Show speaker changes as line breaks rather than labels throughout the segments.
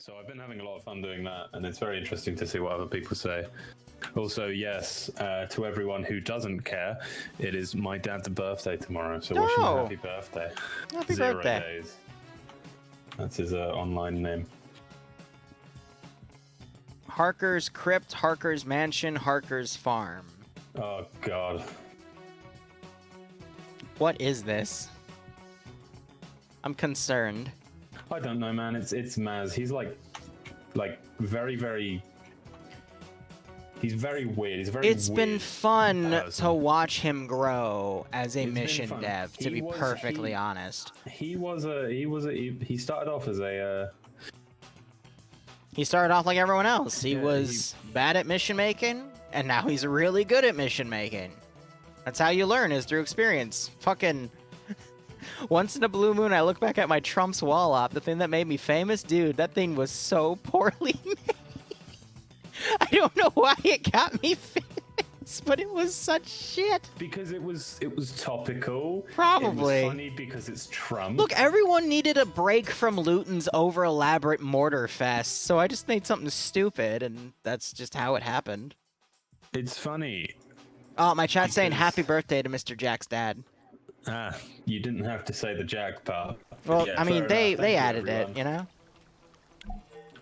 So I've been having a lot of fun doing that, and it's very interesting to see what other people say. Also, yes, to everyone who doesn't care, it is my dad's birthday tomorrow, so wish him a happy birthday.
Happy
0
birthday.
days. That's his online name.
Harker's Crypt, Harker's Mansion, Harker's Farm.
Oh, God.
What is this? I'm concerned.
I don't know, man. It's Maz. He's like very, very... He's very weird. He's very
It's been fun
person.
to watch him grow as a
It's been
mission
fun.
dev, to be perfectly honest.
He started off as a...
He started off like everyone else. He was bad at mission making, and now he's really good at mission making. That's how you learn, is through experience. Fucking... Once in a blue moon, I look back at my Trump's wall op, the thing that made me famous. Dude, that thing was so poorly made. I don't know why it got me famous, but it was such shit.
Because it was topical.
Probably.
It was funny because it's Trump.
Look, everyone needed a break from Luton's over-elaborate mortar fest, so I just made something stupid, and that's just how it happened.
It's funny.
Oh, my chat's saying happy birthday to Mr. Jack's dad.
Ah, you didn't have to say the Jack part.
Well,
yeah,
I mean, they added
everyone.
it, you know?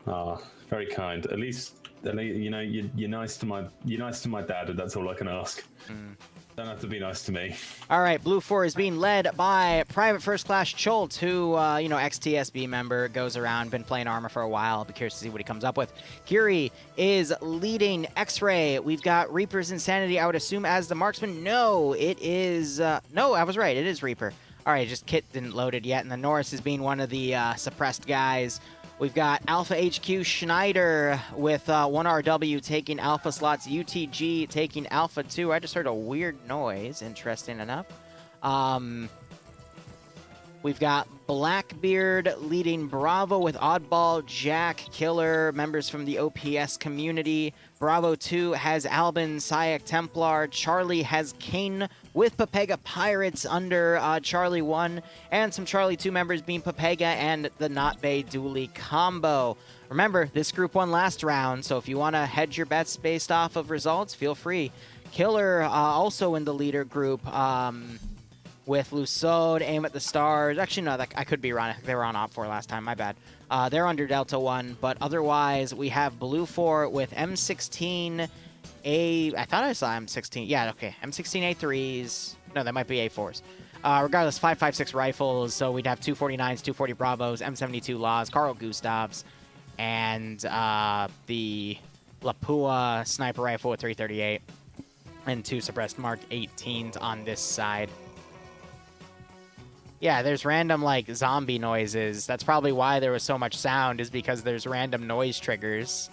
Ah, very kind. At least you know, you're nice to my dad, and that's all I can ask. Don't have to be nice to me.
All right, Blue 4 is being led by Private First Class Cholt, who, ex-TSB member, goes around, been playing Arma for a while. I'll be curious to see what he comes up with. Kiri is leading X-Ray. We've got Reaper's Insanity, I would assume, as the marksman. No, it is... no, I was right. It is Reaper. All right, just Kit didn't load it yet, and then Norris is being one of the suppressed guys. We've got Alpha HQ Schneider with 1RW taking Alpha slots, UTG taking Alpha 2. I just heard a weird noise, interesting enough. We've got Blackbeard leading Bravo with Oddball, Jack, Killer, members from the OPS community. Bravo 2 has Albin, Sayak Templar. Charlie has Kane with Papega Pirates under Charlie 1. And some Charlie 2 members being Papega and the Not Bay Dooley combo. Remember, this group won last round, so if you want to hedge your bets based off of results, feel free. Killer also in the leader group. With Lusode, Aim at the Stars. Actually, no, I could be wrong. They were on Op 4 last time. My bad. They're under Delta 1, but otherwise, we have Blue 4 with M16A... I thought I saw M16. Yeah, okay. M16A3s. No, that might be A4s. Regardless, 5.56 rifles, so we'd have 249s, 240 Bravos, M72 Laws, Carl Gustavs, and the Lapua sniper rifle with 338, and 2 suppressed Mark 18s on this side. Yeah, there's random, like, zombie noises. That's probably why there was so much sound, is because there's random noise triggers.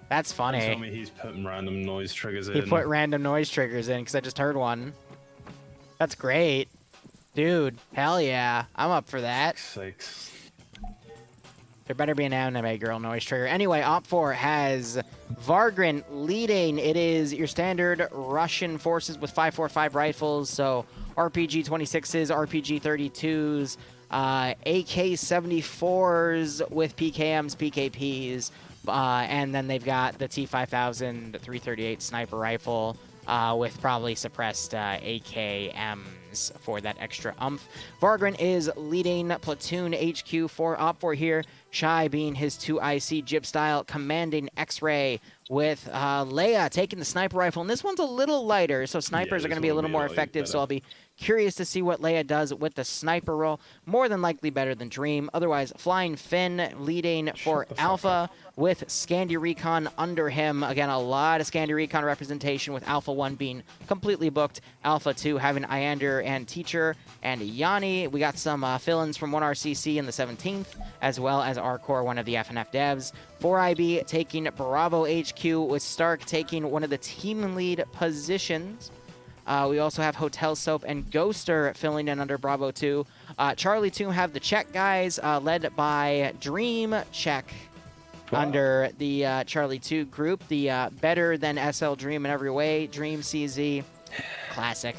That's funny.
Don't tell me he's putting random noise triggers in.
He put random noise triggers in, because I just heard one. That's great. Dude, hell yeah. I'm up for that.
Sakes.
There better be an anime girl noise trigger. Anyway, Op 4 has Vargrin leading. It is your standard Russian forces with 5.45 rifles, so RPG-26s, RPG-32s, AK-74s with PKMs, PKPs, and then they've got the T-5000 338 sniper rifle with probably suppressed AKMs for that extra umph. Vargrin is leading Platoon HQ for Op 4 here. Shy being his 2IC Jib style, commanding X-Ray with Leia taking the sniper rifle. And this one's a little lighter, so snipers are going to be a little more effective, so I'll be curious to see what Leia does with the sniper roll. More than likely better than Dream. Otherwise, Flying Finn leading for Alpha with Scandi Recon under him. Again, a lot of Scandi Recon representation with Alpha 1 being completely booked. Alpha 2 having Iander and Teacher and Yanni. We got some fill-ins from 1RCC in the 17th, as well as Arcor, one of the FNF devs. 4IB taking Bravo HQ with Stark taking one of the team lead positions. We also have Hotel Soap and Ghoster filling in under Bravo 2. Charlie 2 have the Czech guys led by Dream Czech under the Charlie 2 group. The better than SL Dream in every way. Dream CZ. Classic.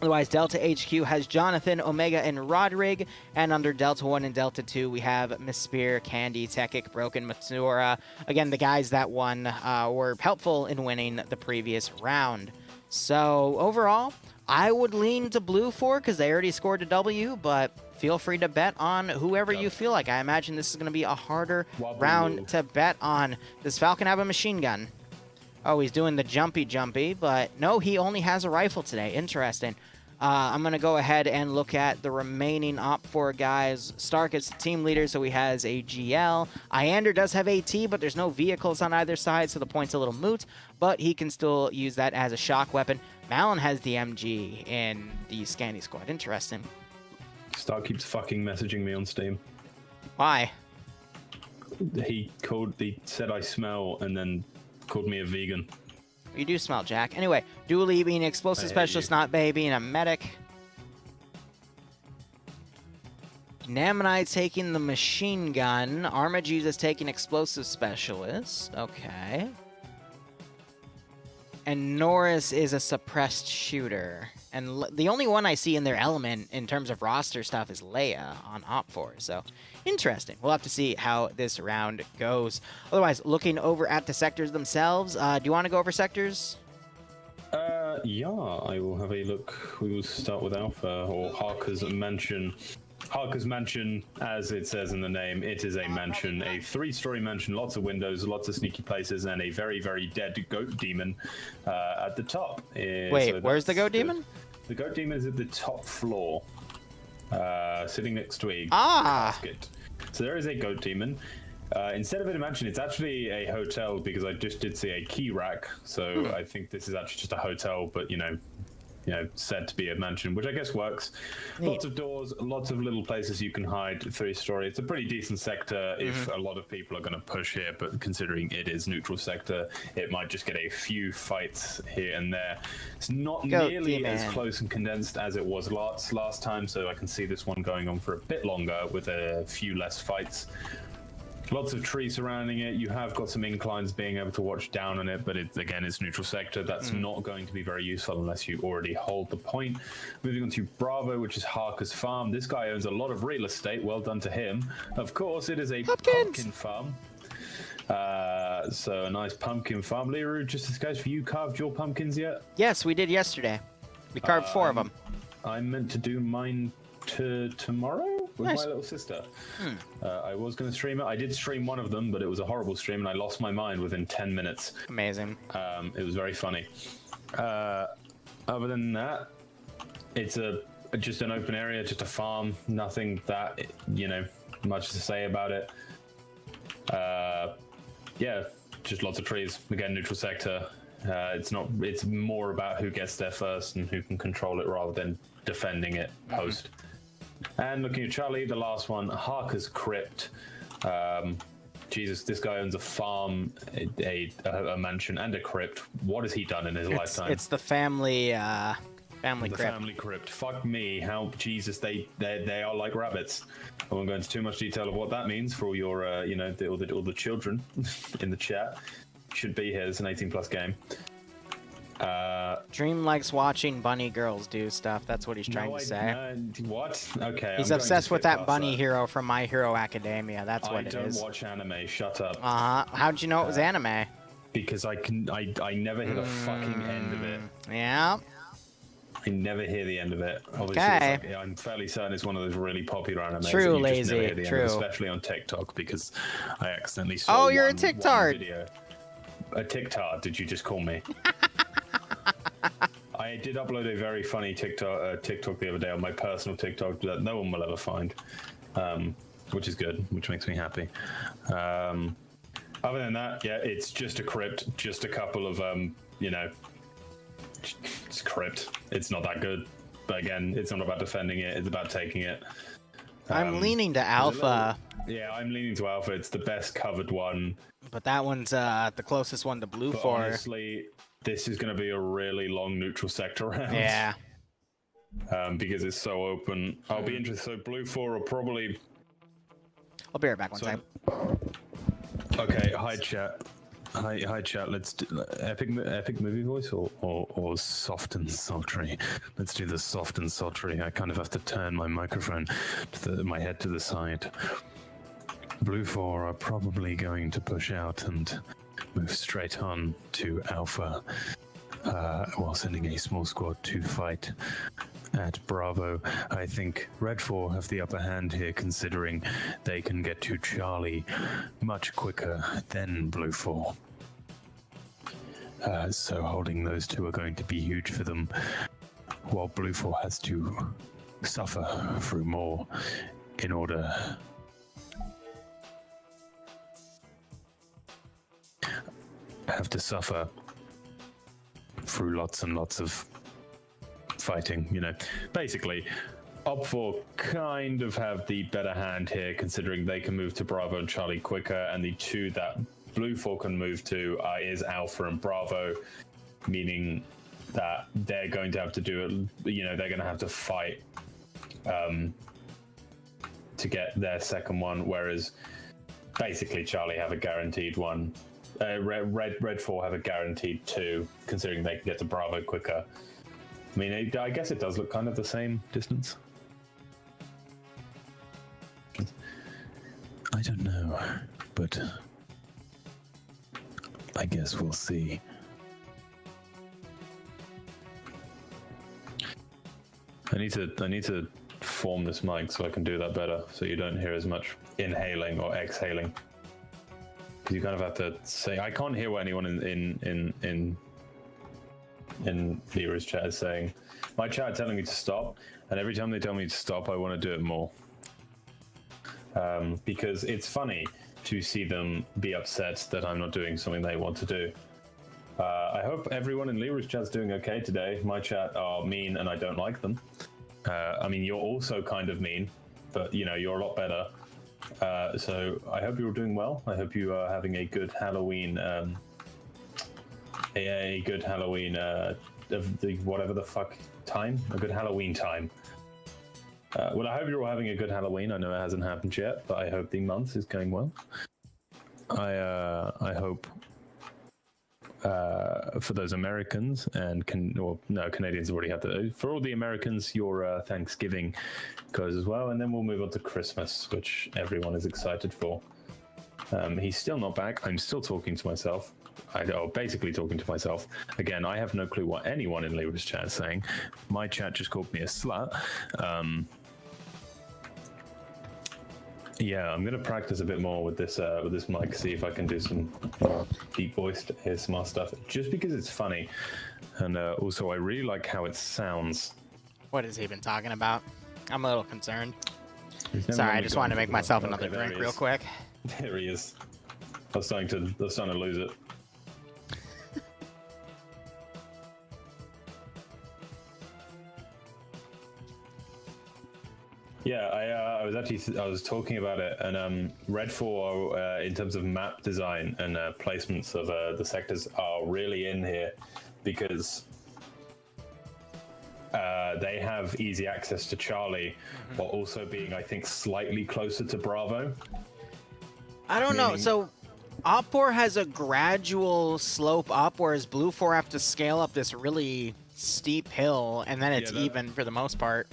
Otherwise, Delta HQ has Jonathan, Omega, and Rodrig. And under Delta 1 and Delta 2, we have Miss Spear, Candy, Tekik, Broken, Matsura. Again, the guys that won were helpful in winning the previous round. So overall, I would lean to Blue 4 because they already scored a W, but feel free to bet on whoever you feel like. I imagine this is going to be a harder round to bet on. Does Falcon have a machine gun? Oh, he's doing the jumpy, but no, he only has a rifle today. Interesting. I'm going to go ahead and look at the remaining Op4 guys. Stark is the team leader, so he has a GL. Iander does have AT, but there's no vehicles on either side, so the point's a little moot, but he can still use that as a shock weapon. Malin has the MG in the Scandy squad. Interesting.
Stark keeps fucking messaging me on Steam.
Why?
He said I smell, and then called me a vegan.
You do smell, Jack. Anyway, Dooley being an explosive specialist, not Bay being a medic. Namonite taking the machine gun. Arma Jesus taking explosive specialist. Okay. And Norris is a suppressed shooter. And the only one I see in their element in terms of roster stuff is Leia on Op4. So, interesting. We'll have to see how this round goes. Otherwise, looking over at the sectors themselves, do you want to go over sectors?
Yeah, I will have a look. We will start with Alpha, or Harker's Mansion. Harker's Mansion, as it says in the name, it is a mansion, a 3-story mansion, lots of windows, lots of sneaky places, and a very, very dead goat demon at the top.
Wait, so where's the goat demon?
The goat demon is at the top floor, sitting next to a casket. So there is a goat demon. Instead of it a mansion, it's actually a hotel, because I just did see a key rack. So I think this is actually just a hotel, but you know, said to be a mansion, which I guess works. Neat. Lots of doors, lots of little places you can hide. 3-story. It's a pretty decent sector if a lot of people are going to push here, but considering it is neutral sector, it might just get a few fights here and there. It's not nearly as close and condensed as it was last time, so I can see this one going on for a bit longer with a few less fights. Lots of trees surrounding it. You have got some inclines being able to watch down on it, but again, it's neutral sector. That's not going to be very useful unless you already hold the point. Moving on to Bravo, which is Harker's farm. This guy owns a lot of real estate. Well done to him. Of course, it is a pumpkin farm. So a nice pumpkin farm. Liru, just as goes for you, carved your pumpkins yet?
Yes, we did yesterday. We carved 4 of them.
I meant to do mine tomorrow with my little sister. I was going to stream it. I did stream one of them, but it was a horrible stream, and I lost my mind within 10 minutes.
Amazing.
It was very funny. Other than that, it's just an open area, just a farm. Nothing that, much to say about it. Yeah, just lots of trees. Again, neutral sector. It's more about who gets there first and who can control it rather than defending it post. And looking at Charlie, the last one, Harker's Crypt. Jesus, this guy owns a farm, a mansion, and a crypt. What has he done in his lifetime?
It's the family crypt.
Family crypt. Fuck me. How Jesus, they are like rabbits. I won't go into too much detail of what that means for all your, all the children in the chat. Should be here. It's an 18+ game.
Dream likes watching bunny girls do stuff. That's what he's trying to say.
What? Okay.
He's obsessed with that bunny hero from My Hero Academia. That's what it is.
I don't watch anime. Shut up.
How'd you know it was anime?
Because I never hear the fucking end of it.
Yeah.
I never hear the end of it. Obviously, I'm fairly certain it's one of those really popular animes.
True,
you
lazy.
Just never hear the
True.
end, especially on TikTok, because I accidentally saw
you're a
one
TikTok.
video. A TikTok? Did you just call me? I did upload a very funny TikTok the other day on my personal TikTok that no one will ever find, which is good, which makes me happy. Other than that, yeah, it's just a crypt, just a couple of, it's crypt. It's not that good, but again, it's not about defending it, it's about taking it.
I'm leaning to Alpha.
Yeah, I'm leaning to Alpha. It's the best covered one.
But that one's the closest one to Blue 4.
Honestly, this is going to be a really long neutral sector round.
Yeah.
Because it's so open. I'll be interested. So Blue 4 will probably...
I'll be right back one time.
Okay, hi chat. Hi, chat. Let's do epic movie voice or soft and sultry. Let's do the soft and sultry. I kind of have to turn my microphone, my head to the side. Blue 4 are probably going to push out and move straight on to Alpha, while sending a small squad to fight at Bravo. I think Red 4 have the upper hand here, considering they can get to Charlie much quicker than Blue 4. So holding those two are going to be huge for them, while Blue 4 has to suffer through more in order through lots and lots of fighting, you know. Basically, Op 4 kind of have the better hand here, considering they can move to Bravo and Charlie quicker, and the two that Blue 4 can move to is Alpha and Bravo, meaning that they're going to have to do it, you know, they're going to have to fight to get their second one, whereas basically Charlie have a guaranteed one. Red 4 have a guaranteed 2, considering they can get to Bravo quicker. I mean, I guess it does look kind of the same distance. I don't know, but I guess we'll see. I need to form this mic so I can do that better, so you don't hear as much inhaling or exhaling. Because you kind of have to say, I can't hear what anyone in Liru's chat is saying. My chat is telling me to stop, and every time they tell me to stop, I want to do it more. Because it's funny to see them be upset that I'm not doing something they want to do. I hope everyone in Liru's chat is doing okay today. My chat are mean, and I don't like them. I mean, you're also kind of mean, but you know, you're a lot better. So I hope you're doing well. I hope you are having a good Halloween, a good Halloween, of the whatever the fuck time, a good Halloween time. Well, I hope you're all having a good Halloween. I know it hasn't happened yet, but I hope the month is going well. I hope for those Americans and Canadians already have that. For all the Americans, your Thanksgiving goes as well, and then we'll move on to Christmas, which everyone is excited for. He's still not back. I'm still talking to myself. Basically talking to myself. Again, I have no clue what anyone in Liru's chat is saying. My chat just called me a slut. Yeah, I'm going to practice a bit more with this mic, see if I can do some deep-voiced ASMR stuff, just because it's funny. And also, I really like how it sounds.
What has he been talking about? I'm a little concerned. Sorry, I just wanted to make myself another drink real quick.
There he is. I was starting to lose it. Yeah, I was talking about it, and Red 4, in terms of map design and placements of the sectors, are really in here because they have easy access to Charlie, while also being, I think, slightly closer to Bravo.
I don't know. So, Op 4 has a gradual slope up, whereas Blue 4 have to scale up this really steep hill, and then it's even for the most part.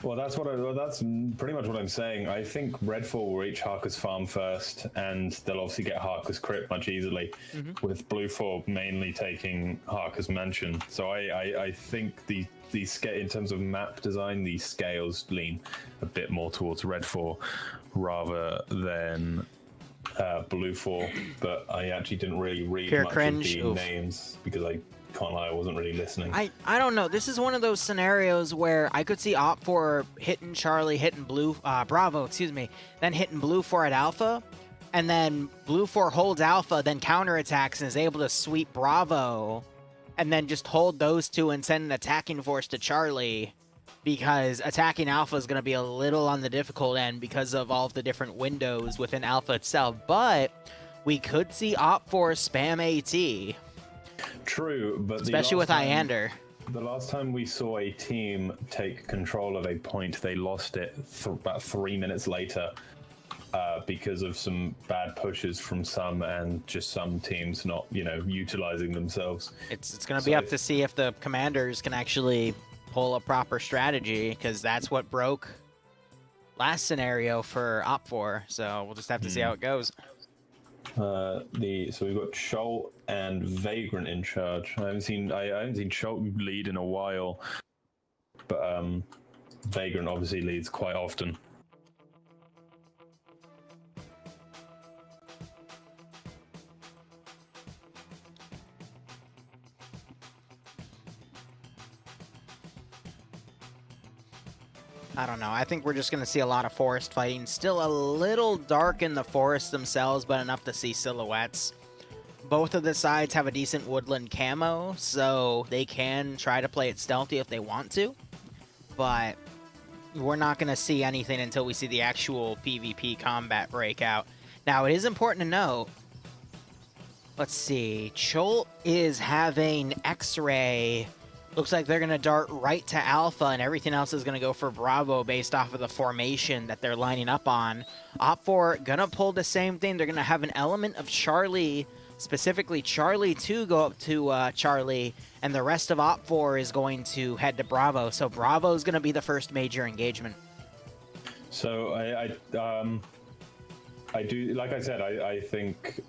Well, that's pretty much what I'm saying. I think Red 4 will reach Harker's farm first, and they'll obviously get Harker's crypt much easily, with Blue 4 mainly taking Harker's mansion. So I think in terms of map design, the scales lean a bit more towards Red 4 rather than Blue 4. But I actually didn't really read much of the names because I can't lie, I wasn't really listening.
I don't know. This is one of those scenarios where I could see Op 4 hitting Charlie, hitting Bravo, then hitting Blue 4 at Alpha, and then Blue 4 holds Alpha, then counterattacks and is able to sweep Bravo, and then just hold those two and send an attacking force to Charlie, because attacking Alpha is going to be a little on the difficult end because of all of the different windows within Alpha itself. But we could see Op 4 spam AT.
True, but
especially with Iander.
The last time we saw a team take control of a point, they lost it about 3 minutes later. because of some bad pushes from some and just some teams not, utilizing themselves.
It's going to be up to see if the commanders can actually pull a proper strategy, because that's what broke last scenario for Op4. So we'll just have to see how it goes.
So we've got Scholt and Vagrant in charge. I haven't seen Scholt lead in a while, but Vagrant obviously leads quite often.
I don't know. I think we're just going to see a lot of forest fighting. Still a little dark in the forest themselves, but enough to see silhouettes. Both of the sides have a decent woodland camo, so they can try to play it stealthy if they want to. But we're not going to see anything until we see the actual PvP combat breakout. Now, it is important to note, let's see, Scholt is having X-Ray. Looks like they're going to dart right to Alpha, and everything else is going to go for Bravo based off of the formation that they're lining up on. Op4 going to pull the same thing. They're going to have an element of Charlie, specifically Charlie 2, go up to Charlie, and the rest of Op4 is going to head to Bravo. So Bravo is going to be the first major engagement.
So I do, like I said, I think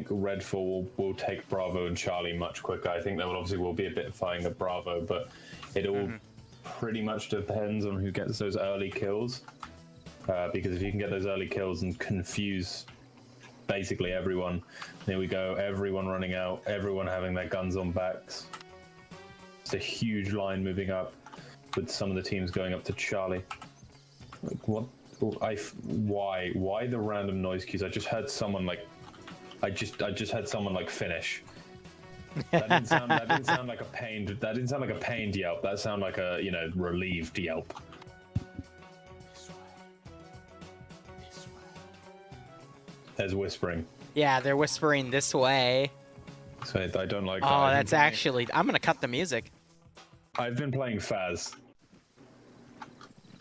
Redfall will take Bravo and Charlie much quicker. I think there will be a bit of fighting at Bravo, but it all pretty much depends on who gets those early kills. Because if you can get those early kills and confuse basically everyone, there we go, everyone running out, everyone having their guns on backs. It's a huge line moving up with some of the teams going up to Charlie. Like, what? Why the random noise cues? I just heard someone I just had someone finish. That didn't sound like a pained. That didn't sound like a pained yelp. That sounded like a relieved yelp. There's whispering.
Yeah, they're whispering this way.
So I don't like that.
Oh, that's actually. I'm gonna cut the music.
I've been playing Faz.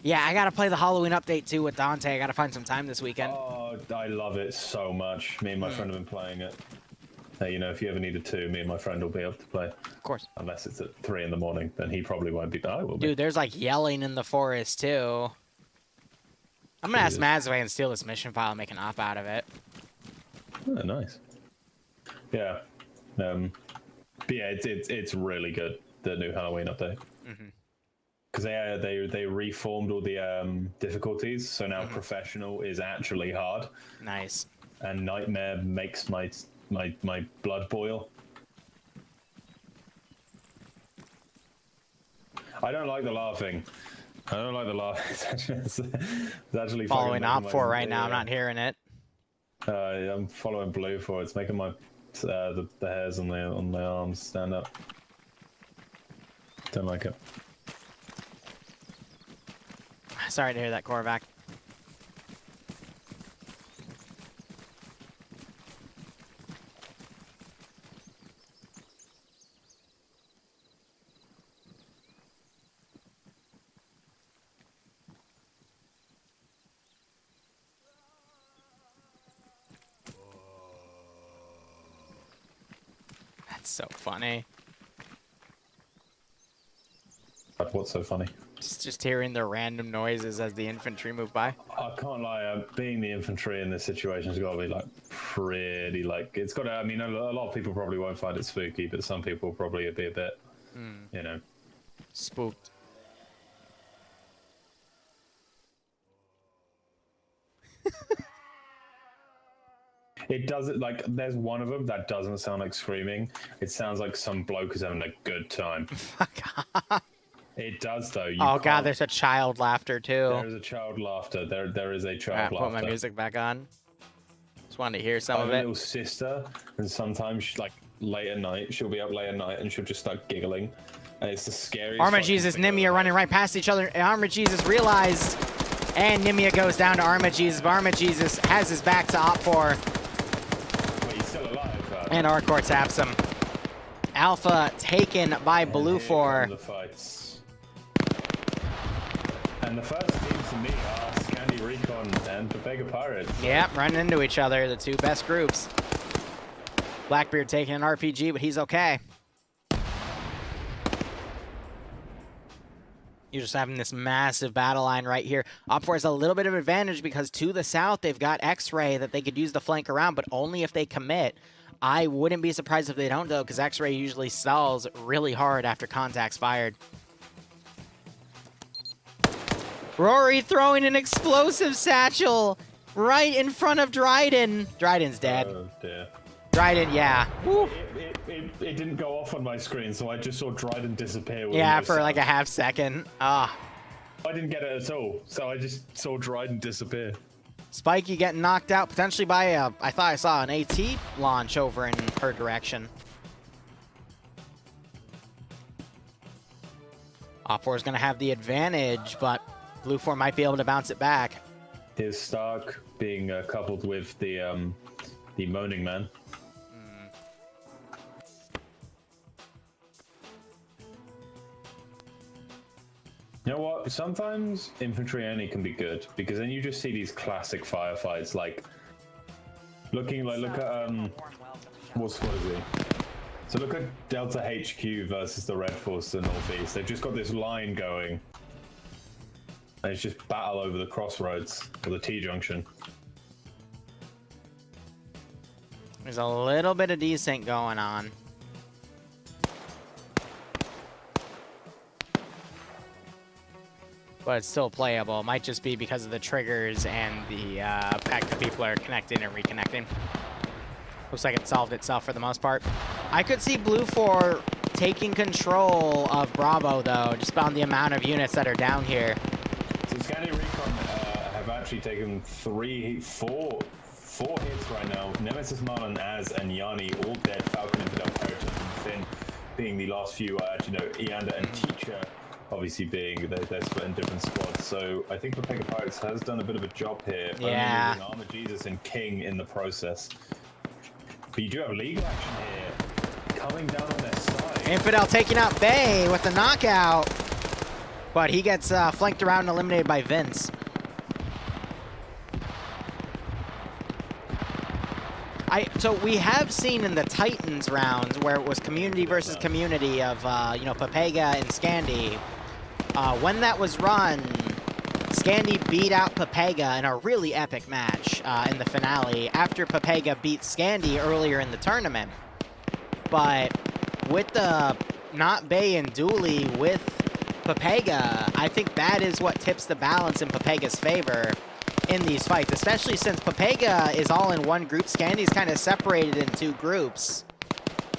Yeah, I gotta play the Halloween update too with Dante. I gotta find some time this weekend.
Oh, I love it so much. Me and my friend have been playing it. If you ever needed to, me and my friend will be able to play.
Of course.
Unless it's at 3 in the morning, then he probably won't be. I will be.
Dude, there's yelling in the forest too. I'm gonna ask Maz if I can steal this mission file and make an op out of it.
Oh, nice. Yeah. But yeah, it's really good, the new Halloween update. Because they reformed all the difficulties, so now professional is actually hard.
Nice.
And nightmare makes my blood boil. I don't like the laughing. It's actually
following Op4 right now. I'm not hearing it.
I'm following Blue for it. It's making my the hairs on my arms stand up. Don't like it.
Sorry to hear that, Korvac. That's so funny.
What's so funny?
Just hearing the random noises as the infantry move by.
I can't lie. Being the infantry in this situation has got to be pretty it's got to. I mean, a lot of people probably won't find it spooky, but some people probably be a bit,
spooked.
It doesn't there's one of them that doesn't sound like screaming. It sounds like some bloke is having a good time. It does though.
God, there's a child laughter too.
There is a child laughter. There is a child laughter.
Put my music back on. Just wanted to hear some of it.
I have a little sister, and sometimes late at night, she'll be up late at night and she'll just start giggling, and it's the scariest.
Arma Jesus, Nimia running right past each other. Arma Jesus realized, and Nimia goes down to Arma Jesus. But Arma Jesus has his back to Op4.
Wait, he's still alive.
And Arcor taps him. Alpha taken by Blue 4.
The fights. And the first teams to me are Scandi Recon Papega Pirates.
Yep, running into each other, the two best groups. Blackbeard taking an RPG, but he's okay. You're just having this massive battle line right here. Op4 has a little bit of advantage because to the south, they've got X-Ray that they could use to flank around, but only if they commit. I wouldn't be surprised if they don't, though, because X-Ray usually stalls really hard after contact's fired. Rory throwing an explosive satchel right in front of Dryden. Dryden's dead.
Oh, dear.
Dryden, yeah.
It didn't go off on my screen, so I just saw Dryden disappear.
Yeah, for like a half second. Ah.
I didn't get it at all, so I just saw Dryden disappear.
Spiky getting knocked out potentially by a, I thought I saw an AT launch over in her direction. Op4 is going to have the advantage, but Blue 4 might be able to bounce it back.
Here's Stark being coupled with the Moaning Man. You know what? Sometimes infantry only can be good because then you just see these classic firefights, like look at what is he? So look at Delta HQ versus the Red Force to the northeast. They've just got this line going, and it's just battle over the crossroads or the T-junction.
There's a little bit of desync going on. But it's still playable. It might just be because of the triggers and the fact that people are connecting and reconnecting. Looks like it solved itself for the most part. I could see Blue 4 taking control of Bravo, though, just on the amount of units that are down here.
So Scandi Recon have actually taken four hits right now. Nemesis, Marlon, Az, and Yanni all dead. Falcon, Infidel, Periton, and Finn being the last few. Actually, no, Eander and Teacher obviously being they're split in different squads. So I think Papega Pirates has done a bit of a job here.
Yeah.
Only Arma, Jesus, and King in the process. But you do have legal action here coming down on their side.
Infidel taking out Bay with the knockout. But he gets flanked around and eliminated by Vince. So we have seen in the Titans rounds where it was community versus community of, you know, Papega and Scandi. When that was run, Scandi beat out Papega in a really epic match in the finale after Papega beat Scandi earlier in the tournament. But with the not Bay and Dooley with Papega, I think that is what tips the balance in Papega's favor in these fights, especially since Papega is all in one group. Scandi's kind of separated in two groups,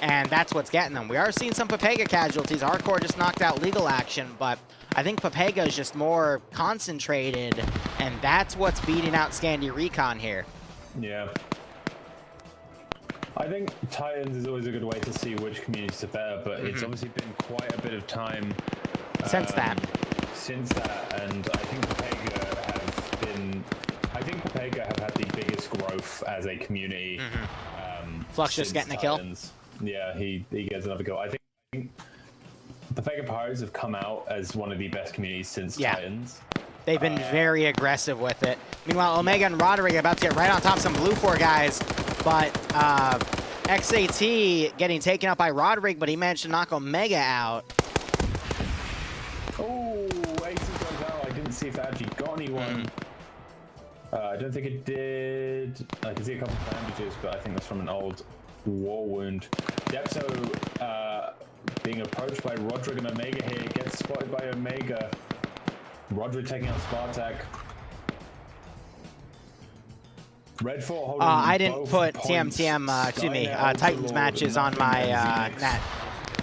and that's what's getting them. We are seeing some Papega casualties. Hardcore just knocked out legal action, but I think Papega is just more concentrated, and that's what's beating out Scandi Recon here.
Yeah. I think Titans is always a good way to see which communities are better, but it's obviously been quite a bit of time
Since that,
and I think Papega have had the biggest growth as a community.
Flux just getting a kill.
Yeah, he gets another kill. I think Papega Pirates have come out as one of the best communities since Titans.
They've been very aggressive with it. Meanwhile, Omega and Roderick are about to get right on top of some Blue 4 guys, but XAT getting taken out by Roderick, but he managed to knock Omega out.
Oh, AT goes out. I didn't see if that actually got anyone. I don't think it did. I can see a couple of bandages, but I think that's from an old war wound. Yep, so being approached by Roderick and Omega here, gets spotted by Omega. Roderick taking out Spartak. Red Fort holding
I didn't
both
put
points.
Titans matches on my net.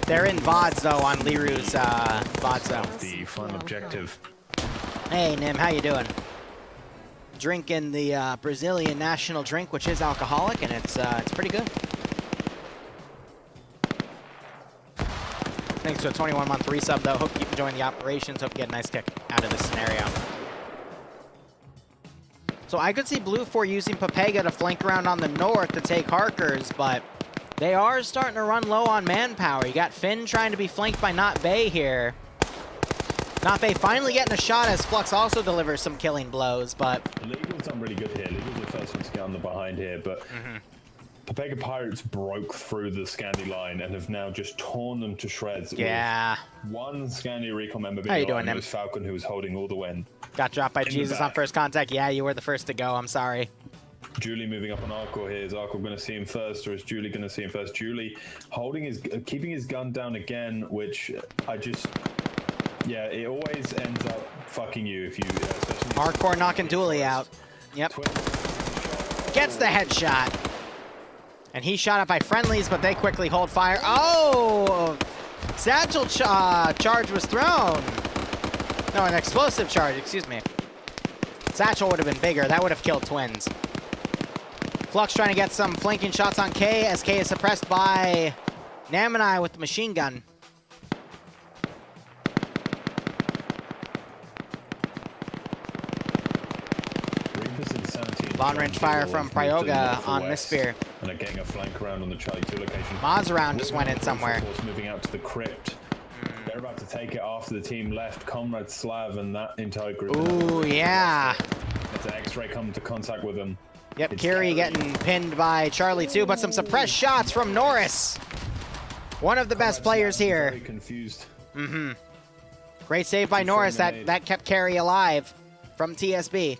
They're in VODs, though, on Liru's VOD zone.
The fun objective.
Hey, Nim, how you doing? Drinking the Brazilian national drink, which is alcoholic, and it's pretty good. Thanks to a 21-month resub, though. Hope you keep enjoying the operations. Hope you get a nice kick out of this scenario. So I could see Blue 4 using Papega to flank around on the north to take Harkers, but they are starting to run low on manpower. You got Finn trying to be flanked by Not Bay here. Nafe finally getting a shot as Flux also delivers some killing blows, but...
Legal's done really good here. Legal's the first one to get on the behind here, but... Papega Pirates broke through the Scandi line and have now just torn them to shreds.
Yeah.
With one Scandi recon member
How you
being
doing,
it was Falcon who was holding all the win.
Got dropped by Jesus on first contact. Yeah, you were the first to go. I'm sorry.
Julie moving up on Arcor here. Is Arcor going to see him first, or is Julie going to see him first? Julie keeping his gun down again, which I just... Yeah, it always ends up fucking you if you... especially
Arcor knocking Dooley out. Yep. Gets the headshot. And he's shot up by friendlies, but they quickly hold fire. Oh! Satchel charge was thrown. No, an explosive charge, excuse me. Satchel would have been bigger. That would have killed twins. Flux trying to get some flanking shots on K, as K is suppressed by Namanai with the machine gun. Long range fire from Pryoga on Missphere.
And they're getting a flank around on the Charlie 2 location.
Mazaround just went in somewhere.
Moving out to the crypt. They're about to take it after the team left. Comrade Slav and that entire group.
Ooh, yeah.
It's an X-ray coming to contact with them.
Yep, Kiri getting pinned by Charlie 2, but some suppressed shots from Norris. One of the best players here.
Very confused.
Great save by Norris. That kept Carey alive from TSB.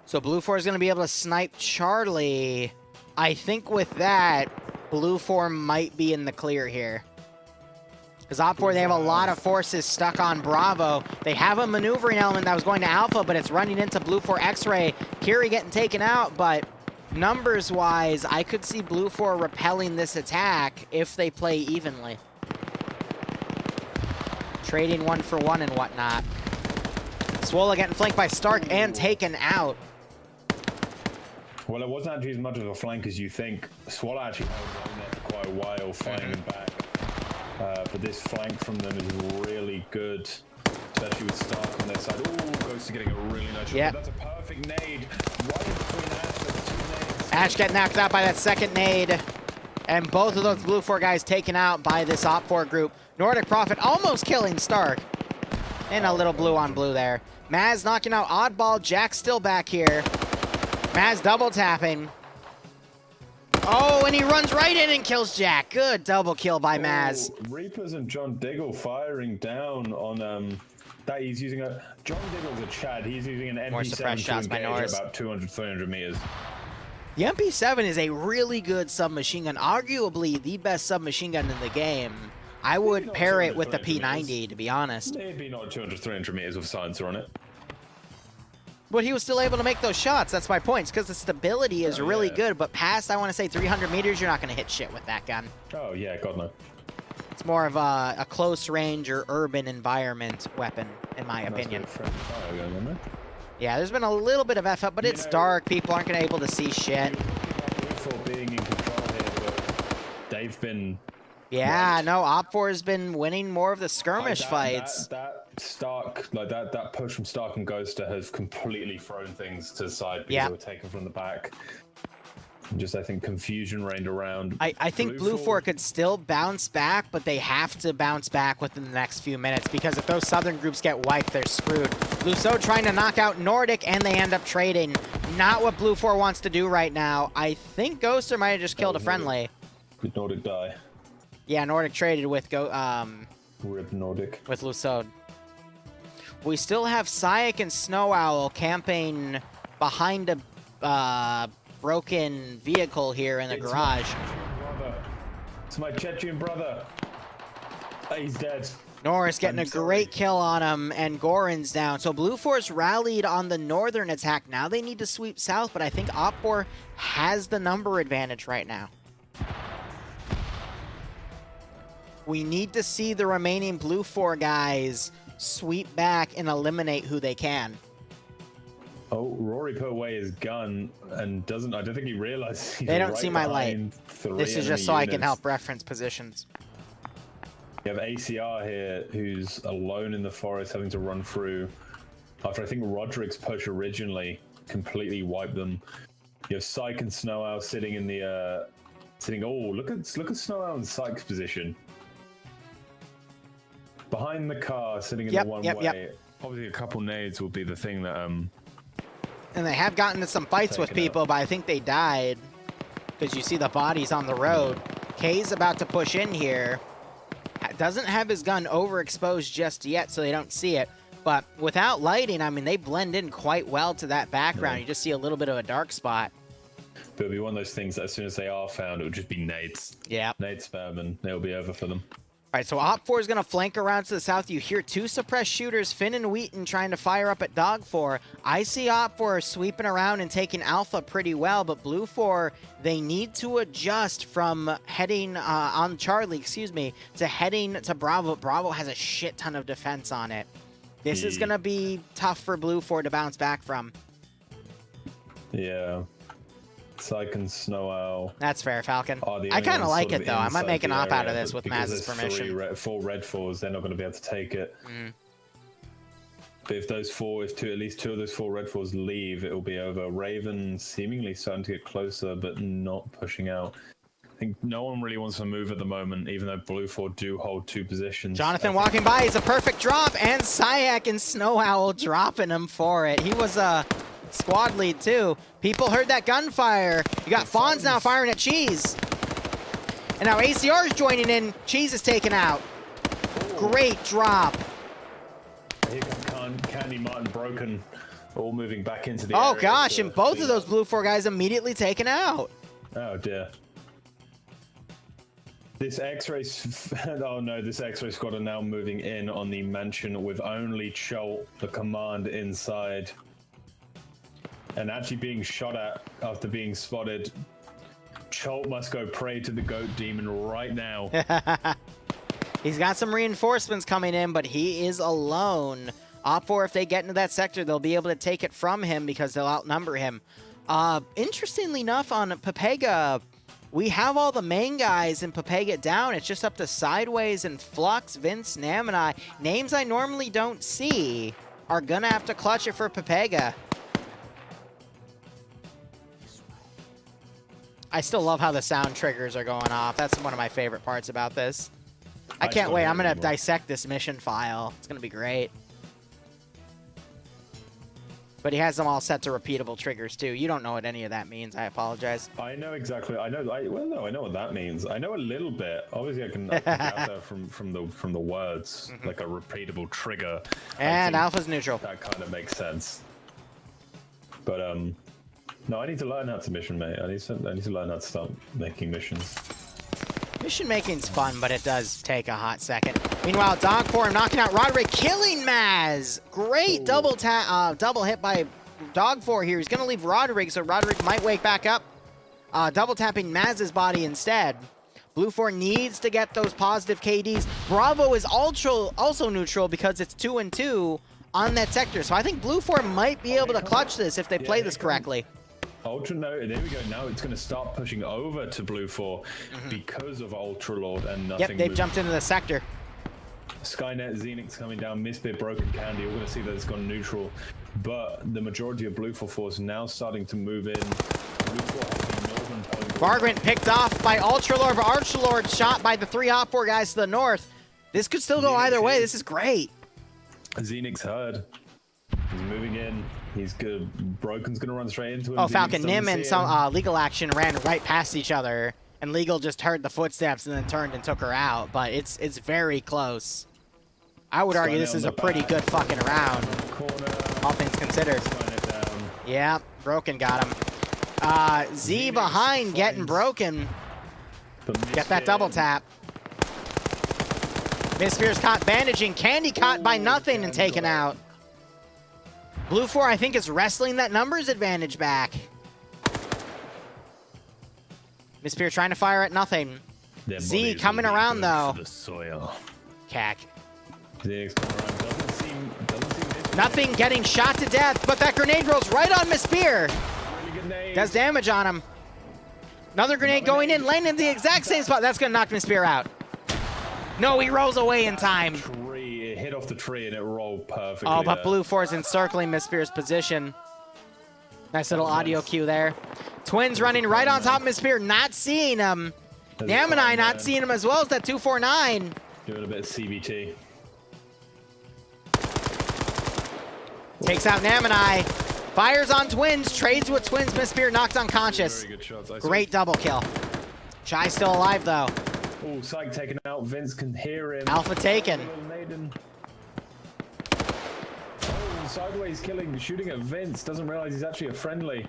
So Blue 4 is going to be able to snipe Charlie. I think with that, Blue 4 might be in the clear here. Because Op 4, they have a lot of forces stuck on Bravo. They have a maneuvering element that was going to Alpha, but it's running into Blue 4 X-Ray. Kiri getting taken out, but numbers-wise, I could see Blue 4 repelling this attack if they play evenly. Trading 1-for-1 and whatnot. Swola getting flanked by Stark and taken out.
Well, it wasn't actually as much of a flank as you think. Swallow actually held on there for quite a while, fighting him back. But this flank from them is really good, especially with Stark on their side. Ooh, Ghost is getting a really nice shot.
Yep.
That's a perfect nade. Right in between Ash, there's 2 nades.
Ash getting knocked out by that second nade. And both of those Blue 4 guys taken out by this Op 4 group. Nordic Prophet almost killing Stark. And a little blue on blue there. Maz knocking out Oddball. Jack's still back here. Maz double tapping. Oh, and he runs right in and kills Jack. Good double kill by Maz.
Reapers and John Diggle firing down on that he's using a... John Diggle's a Chad. He's using an
More
MP7
suppressed
to
shots by
engage
Norris.
about 200, 300 meters.
The MP7 is a really good submachine gun. Arguably the best submachine gun in the game. I would pair it with the P90, to be honest.
Maybe not 200, 300 meters with silencer on it.
But he was still able to make those shots. That's my point. Because the stability is really good. But past, I want to say, 300 meters, you're not going to hit shit with that gun.
Oh, yeah. God, no.
It's more of a close range or urban environment weapon, in my opinion. Yeah, there's been a little bit of F up, but it's dark. People aren't going to be able to see shit.
Being in control here, but they've been...
Yeah,
right.
no, Op 4 has been winning more of the skirmish fights.
That Stark, like that push from Stark and Ghoster has completely thrown things to the side because they were taken from the back. And just, I think, confusion reigned around.
I think Blue 4 could still bounce back, but they have to bounce back within the next few minutes because if those southern groups get wiped, they're screwed. Luso trying to knock out Nordic, and they end up trading. Not what Blue 4 wants to do right now. I think Ghoster might have just killed a friendly.
Did Nordic die?
Yeah, Nordic traded with
Rip Nordic.
With Lusod. We still have Sayek and Snow Owl camping behind a broken vehicle here in the garage.
It's my Chechen brother. He's dead.
Norris getting a great kill on him, and Goran's down. So Blue Force rallied on the northern attack. Now they need to sweep south, but I think Op 4 has the number advantage right now. We need to see the remaining Blue 4 guys sweep back and eliminate who they can.
Oh, Rory put away his gun and doesn't... I don't think he realized he's
They don't
right
see my light. This is just so I can help reference positions.
You have ACR here, who's alone in the forest, having to run through. After I think Roderick's push originally completely wiped them. You have Syke and Snow Owl sitting in the Sitting. Oh, look at Snow Owl and Sykes' position. Behind the car, sitting in the one way. Obviously, a couple nades will be the thing that
And they have gotten into some fights with people, but I think they died because you see the bodies on the road. K's about to push in here. Doesn't have his gun overexposed just yet, so they don't see it. But without lighting, I mean, they blend in quite well to that background. You just see a little bit of a dark spot.
But it'll be one of those things that as soon as they are found, it'll just be nades.
Yeah.
Nade spam, and it'll be over for them.
All right, so Op4 is going to flank around to the south. You hear two suppressed shooters, Finn and Wheaton, trying to fire up at Dog 4. I see Op4 sweeping around and taking Alpha pretty well, but Blue 4, they need to adjust from heading on Charlie, to heading to Bravo. Bravo has a shit ton of defense on it. This is going to be tough for Blue 4 to bounce back from.
Yeah. Psych and Snow Owl.
That's fair, Falcon. I kind of like it, though. I might make an op out of this with Maz's permission.
Four red fours, they're not going to be able to take it. But if at least two of those 4 red fours leave, it will be over. Raven seemingly starting to get closer, but not pushing out. I think no one really wants to move at the moment, even though Blue 4 do hold 2 positions.
Jonathan walking by, he's a perfect drop, and Syak and Snow Owl dropping him for it. He was a squad lead, too. People heard that gunfire. You got Fawns now firing at Cheese. And now ACR is joining in. Cheese is taken out. Great drop.
Here come Candy, Martin, Broken, all moving back into the
area.
Oh,
gosh, and both of those Blue 4 guys immediately taken out.
Oh, dear. This X-ray... Oh, no, this X-ray squad are now moving in on the mansion with only Cholt, the command, inside. And actually being shot at after being spotted. Cholt must go pray to the goat demon right now.
He's got some reinforcements coming in, but he is alone. Op4, if they get into that sector, they'll be able to take it from him because they'll outnumber him. Interestingly enough, on Pepega, we have all the main guys in Pepega down. It's just up to Sideways and Flux, Vince, Nam, and I. Names I normally don't see are going to have to clutch it for Pepega. I still love how the sound triggers are going off. That's one of my favorite parts about this. I can't wait. I'm going to dissect this mission file. It's going to be great. But he has them all set to repeatable triggers, too. You don't know what any of that means. I apologize.
I know exactly. I know what that means. I know a little bit. Obviously, I can get out there from the words, like a repeatable trigger.
And Alpha's neutral.
That kind of makes sense. But, no, I need to learn how to mission, mate. I need to learn how to start making missions.
Mission making's fun, but it does take a hot second. Meanwhile, Dog 4 knocking out Roderick, killing Maz. Great double hit by Dog 4 here. He's going to leave Roderick, so Roderick might wake back up. Double tapping Maz's body instead. Blue 4 needs to get those positive KDs. Bravo is also neutral because it's 2-2 on that sector. So I think Blue 4 might be able to clutch this if they play this correctly.
Ultra, no, there we go. Now it's going to start pushing over to Blue 4 because of Ultra Lord and nothing.
Yep, they've jumped into the sector.
Skynet, Xenix coming down, Misfit, Broken Candy. We're going to see that it's gone neutral. But the majority of Blue 4 force now starting to move in. Blue 4 has the northern point.
Vagrant picked off by Ultra Lord, but Ultra Lord shot by the 3 Op4 guys to the north. This could still go either way. This is great.
Xenix heard. He's moving in. He's good. Broken's gonna run straight into him.
Oh, Falcon, Nim and some Legal Action ran right past each other, and Legal just heard the footsteps and then turned and took her out. But it's very close. I would argue this is a pretty good fucking round, all things considered. Yeah, Broken got him. Z behind getting Broken. Get that double tap. Misfear's caught bandaging. Candy caught by nothing and taken out. Blue 4, I think, is wrestling that numbers advantage back. Misfear trying to fire at nothing. Z coming around, though. Cack. Nothing getting shot to death, but that grenade rolls right on Misfear. Does damage on him. Another grenade going in, landing in the exact same spot. That's going to knock Misfear out. No, he rolls away in time.
It hit off the tree and it rolled perfectly.
Oh, but Blue 4 is encircling Misfear's position. Nice little audio cue there. Twins running right on top of his spear, not seeing him. Namanai not seeing him as well as that 249.
Doing a bit of CBT.
Takes out Namanai. Fires on Twins, trades with Twins, Miss Spear, knocked unconscious.
Very good shots.
Great double kill. Shy still alive though.
Oh, Psych taken out. Vince can hear him.
Alpha taken.
Oh, sideways killing, shooting at Vince. Doesn't realize he's actually a friendly.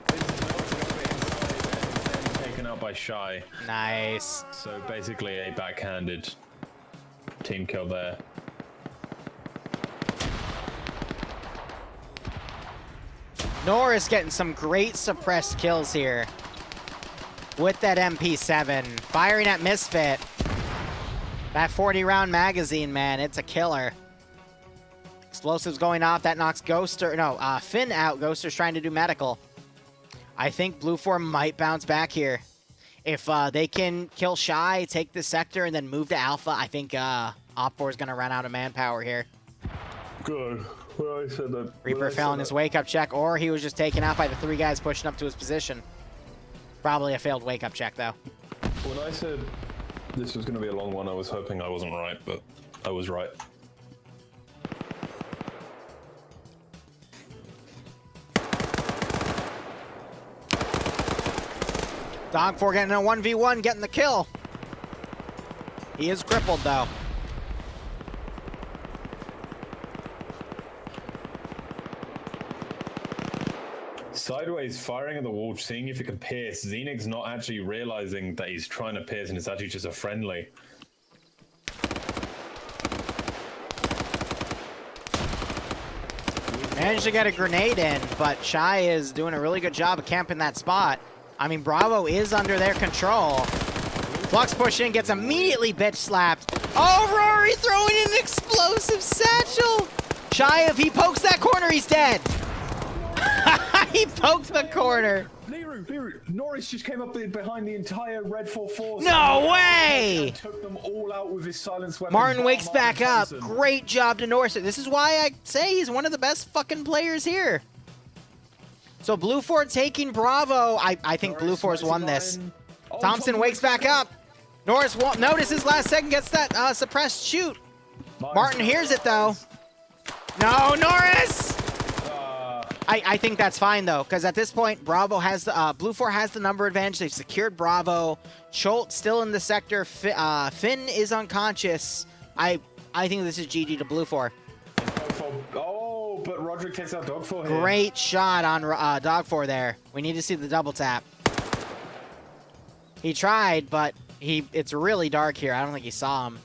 Vince is about to go a bit inside and then taken out by Shy.
Nice.
So basically a backhanded team kill there.
Norris getting some great suppressed kills here with that MP7. Firing at Misfit. That 40-round magazine, man, it's a killer. Explosives going off. That knocks Ghoster, no, Finn out. Ghoster's trying to do medical. I think Blue 4 might bounce back here. If they can kill Shy, take the sector, and then move to Alpha, I think Op 4 is going to run out of manpower here.
Good. Well, I said that.
Reaper fell in his wake-up check, or he was just taken out by the 3 guys pushing up to his position. Probably a failed wake-up check, though.
When I said this was going to be a long one, I was hoping I wasn't right, but I was right.
Dog4 getting a 1v1, getting the kill. He is crippled, though.
Sideways firing at the wall, seeing if it can pierce. Xenix's not actually realizing that he's trying to pierce and it's actually just a friendly.
Managed to get a grenade in, but Shy is doing a really good job of camping that spot. I mean, Bravo is under their control. Flux push in, gets immediately bitch slapped. Oh, Rory throwing in an explosive satchel. Shy, if he pokes that corner, he's dead. He poked the corner.
Liru, Norris just came up behind the entire Red 4-4.
No way!
Took them all out with his silenced weapon.
Martin wakes back up. Great job to Norris. This is why I say he's one of the best fucking players here. So Blue 4 taking Bravo. I think Blue 4's won this. Thompson wakes back up. Norris won't notice his last second, gets that suppressed shoot. Martin hears it though. No, Norris! I think that's fine though, because at this point, Bravo has the Blue 4 has the number advantage. They've secured Bravo. Cholt still in the sector. Finn is unconscious. I think this is GG to Blue 4.
Oh, but Roderick takes out Dog 4 here.
Great shot on Dog 4 there. We need to see the double tap. He tried, but it's really dark here. I don't think he saw him.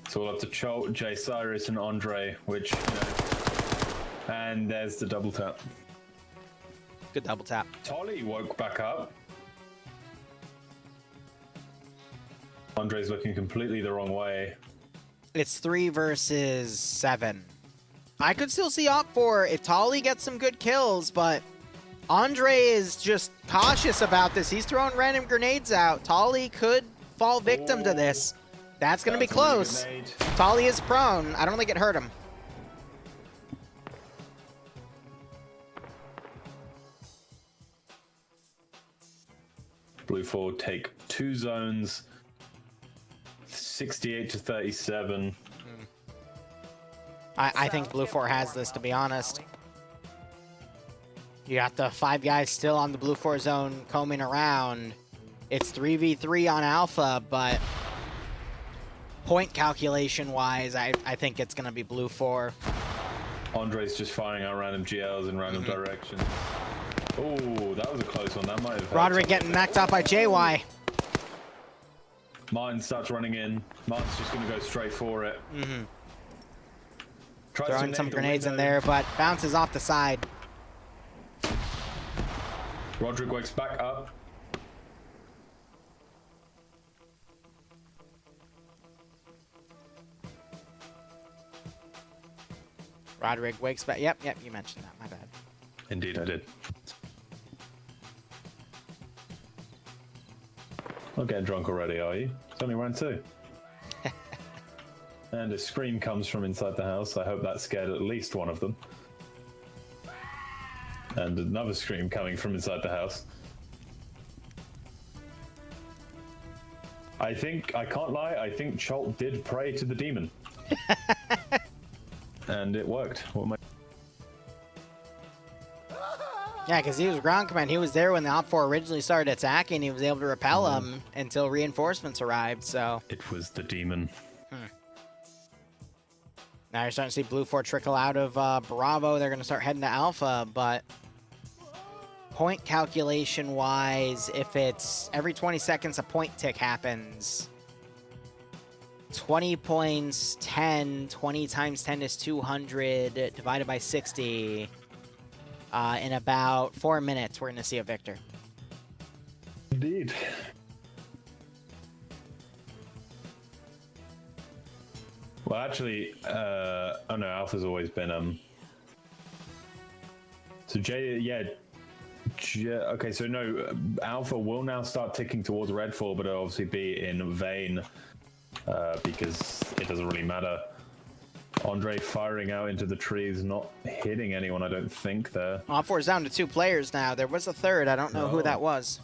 So we'll have to Cholt, Jay Cyrus, and Andre, which, you know, and there's the double tap.
Good double tap.
Tolly woke back up. Andre's looking completely the wrong way.
It's 3 versus 7. I could still see Op 4 if Tolly gets some good kills, but Andre is just cautious about this. He's throwing random grenades out. Tolly could fall victim to this. That's going to be close. Tolly is prone. I don't think it hurt him.
Blue 4 take 2 zones. 68 to 37.
I think Blue 4 has this, to be honest. You got the 5 guys still on the Blue 4 zone combing around. It's 3v3 on Alpha, but point calculation-wise, I think it's going to be Blue 4.
Andre's just firing out random GLs in random directions. Oh, that was a close one. That might have.
Roderick getting knocked out by JY.
Martin starts running in. Martin's just going to go straight for it.
Throwing some grenades in there, but bounces off the side.
Roderick wakes back up.
Roderick wakes back. Yep, you mentioned that. My bad.
Indeed, I did. Not getting drunk already, are you? It's only round 2. And a scream comes from inside the house. I hope that scared at least one of them. And another scream coming from inside the house. I can't lie, I think Cholt did pray to the demon. And it worked. What am I...
Yeah, because he was ground command. He was there when the Op 4 originally started attacking. He was able to repel them until reinforcements arrived, so...
It was the demon.
Now you're starting to see Blue 4 trickle out of Bravo. They're going to start heading to Alpha, but... Point calculation-wise, if it's every 20 seconds a point tick happens... 20 points, 20 times 10 is 200, divided by 60... in about 4 minutes, we're going to see a victor.
Indeed. Well, actually, oh no, Alpha's always been, so okay, so no, Alpha will now start ticking towards Redfall, but it'll obviously be in vain, because it doesn't really matter. Andre firing out into the trees, not hitting anyone, I don't think, there.
Op 4 is down to 2 players now. There was a third. I don't know who that was.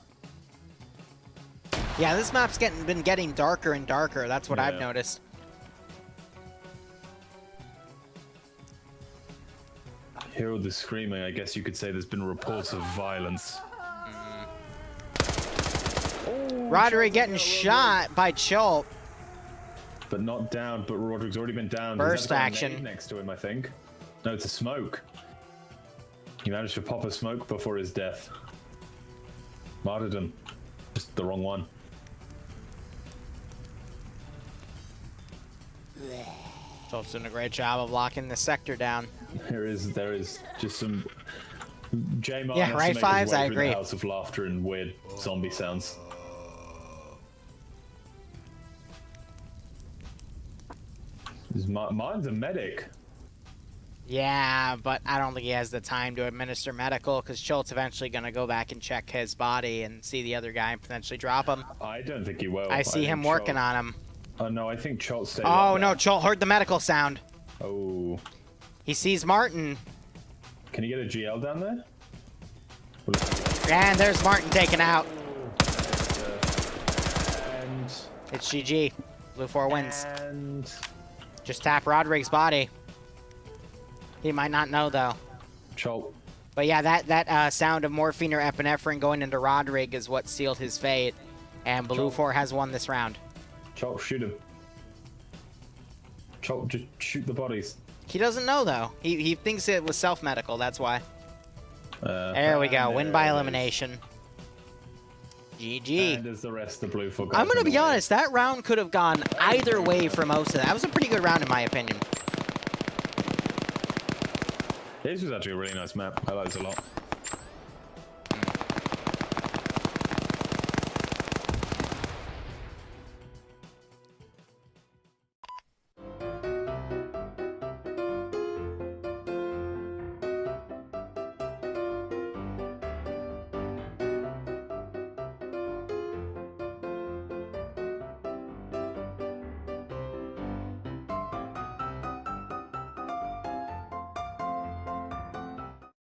Yeah, this map's been getting darker and darker. That's what I've noticed.
Hear all the screaming. I guess you could say there's been reports of violence.
Roderick getting shot by Cholt.
But not down, but Roderick's already been down.
Burst action.
Next to him, I think. No, it's a smoke. He managed to pop a smoke before his death. Martyrdom. Just the wrong one.
Cholt's doing a great job of locking the sector down.
There is just some... J-Martin
yeah, right, Fives, I agree.
House of laughter and weird zombie sounds. Mine's a medic.
Yeah, but I don't think he has the time to administer medical because Cholt's eventually going to go back and check his body and see the other guy and potentially drop him.
I don't think he will.
I see him working on him.
Oh, no, I think Cholt stayed
Oh, no, Cholt heard the medical sound.
Oh.
He sees Martin.
Can you get a GL down there?
And there's Martin taken out.
And...
It's GG. Blue 4 wins.
And...
Just tap Roderick's body. He might not know, though.
Cholt.
But yeah, that sound of morphine or epinephrine going into Roderick is what sealed his fate. And Blue 4 has won this round.
Cholt, shoot him. Cholt, just shoot the bodies.
He doesn't know, though. He thinks it was self-medical, that's why. There we go. Win by elimination. GG.
And as the rest of the Blue 4
I'm going to be honest, that round could have gone either way for most of that. That was a pretty good round, in my opinion.
This was actually a really nice map. I like this a lot.